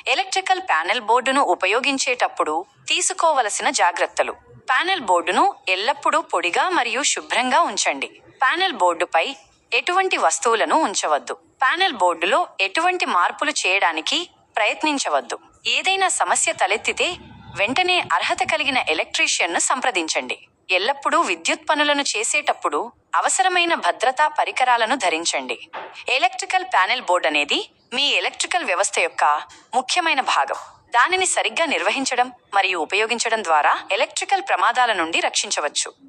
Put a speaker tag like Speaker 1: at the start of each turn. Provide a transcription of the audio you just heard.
Speaker 1: Electrical panel బోర్డును ఉపయోగించేటప్పుడు తీసుకోవలసిన జాగ్రత్తలు. ప్యానెల్ బోర్డును ఎల్లప్పుడూ పొడిగా మరియు శుభ్రంగా ఉంచండి. ప్యానెల్ బోర్డుపై ఎటువంటి వస్తువులను ఉంచవద్దు. ప్యానెల్ బోర్డులో ఎటువంటి మార్పులు చేయడానికి ప్రయత్నించవద్దు. ఏదైనా సమస్య తలెత్తితే వెంటనే అర్హత కలిగిన ఎలక్ట్రీషియన్ను సంప్రదించండి. ఎల్లప్పుడూ విద్యుత్ పనులను చేసేటప్పుడు అవసరమైన భద్రతా పరికరాలను ధరించండి. ఎలక్ట్రికల్ ప్యానెల్ బోర్డ్ అనేది మీ ఎలక్ట్రికల్ వ్యవస్థ యొక్క ముఖ్యమైన భాగం. దానిని సరిగ్గా నిర్వహించడం మరియు ఉపయోగించడం ద్వారా ఎలక్ట్రికల్ ప్రమాదాల నుండి రక్షించవచ్చు.